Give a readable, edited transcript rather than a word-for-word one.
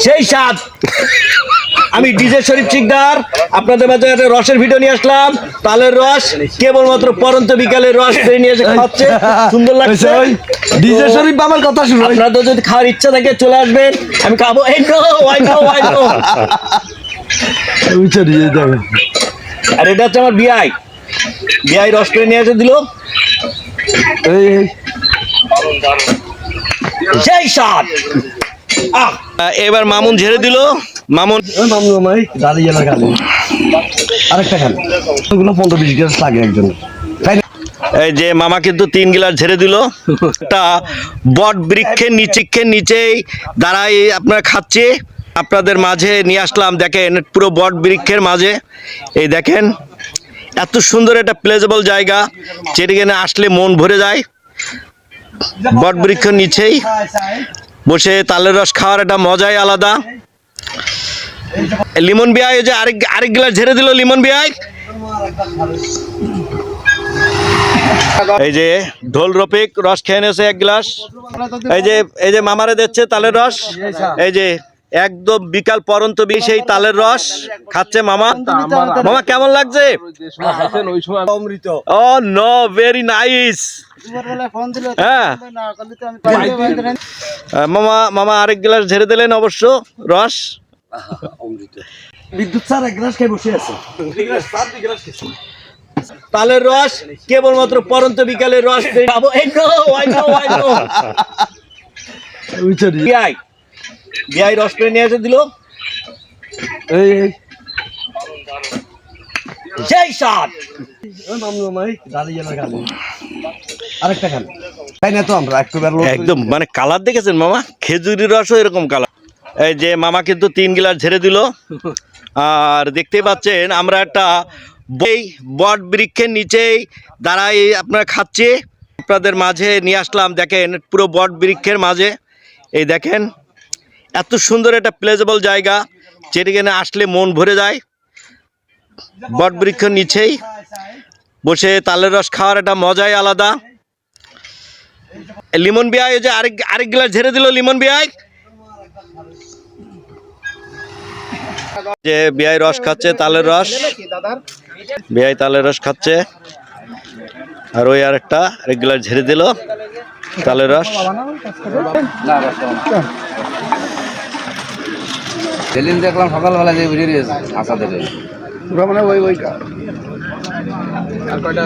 সেই স্বাদ। আমি ডিজে শরীফ শিকদার আপনাদের মাঝে একটা রসের ভিডিও নিয়ে আসলাম। তালের রস কেবলমাত্র পরন্ত বিকালের রস নিয়ে এসে খাচ্ছে, সুন্দর লাগছে। ডিজে শরীফ আমার কথা শুনো। আপনাদের যদি খাওয়ার ইচ্ছা থাকে চলে আসবেন, আমি খাবো। আর এটা হচ্ছে আমার বিআই রস করে নিয়ে এসে দিল, সেই স্বাদ। এবার মামুন ঝেড়ে দিল। মামুন দাঁড়িয়ে না খালি আরেকটা খালি 15-20 গ্লাস লাগে একজন। এই যে মামা কিন্তু 3 গ্লাস ঝেড়ে দিল। একটা বট বৃক্ষের নিচেই দাঁড়াই আপনারা খাচ্ছে, আপনাদের মাঝে নিয়ে আসলাম। দেখেন পুরো বট বৃক্ষের মাঝে, এই দেখেন এত সুন্দর একটা প্লেজেবল জায়গা, যেখানে আসলে মন ভরে যায়। বট বৃক্ষের নিচেই বসে তালের রস খাওয়ার একটা মজাই আলাদা। লিমন বিয়াই যে আরেক গ্লাস ঝেড়ে দিল লিমন বিয়াই। এই যে ঢোল রফিক রস খেয়ে নিয়েছে 1 গ্লাস। এই যে মামারে দিচ্ছে তালের রস। এই যে একদম বিকাল পরন্ত সেই তালের রস খাচ্ছে মামা। মামা কেমন লাগছে? ও নো, ভেরি নাইস। হ্যাঁ মামা আরেক গ্লাস ঝেড়ে দিলেন অবশ্য রস। বিদ্যুৎ স্যার 1 গ্লাস খেয়ে বসে আছে। তালের রস কেবলমাত্র পরন্ত বিকালের রস খাবো। বিআই রস করে নিয়ে এসে দিল, সেই স্বাদ। দাঁড়িয়ে না খালি আরেকটা খালি তাই না তো আমরা একদম মানে কালার দেখেছেন মামা, খেজুরির রসও এরকম কালার। এই যে মামা কিন্তু 3 গ্লাস ঝেড়ে দিল। আর দেখতেই পাচ্ছেন আমরা একটা বট বৃক্ষের নিচেই দাঁড়াই আপনারা খাচ্ছি, আপনাদের মাঝে নিয়ে আসলাম। দেখেন পুরো বট বৃক্ষের মাঝে, এই দেখেন এত সুন্দর একটা প্লেজেবল জায়গা, যেখানে আসলে মন ভরে যায়। বট বৃক্ষের নিচেই বসে তালের রস খাওয়ার একটা মজাই আলাদা। লিমন বিয়াই যে আরেক গ্লাস ঝেড়ে দিল লিমন বিয়াই। যে বিআই রস খাচ্ছে তালের রস, বিআই তালের রস খাচ্ছে। আর ওই আরেকটা আরেক গ্লাস ঝেড়ে দিল তালের রস। সেদিন দেখলাম সকালবেলা যে বেরিয়ে গেছে আশা থেকে মানে ওই আর কয়টা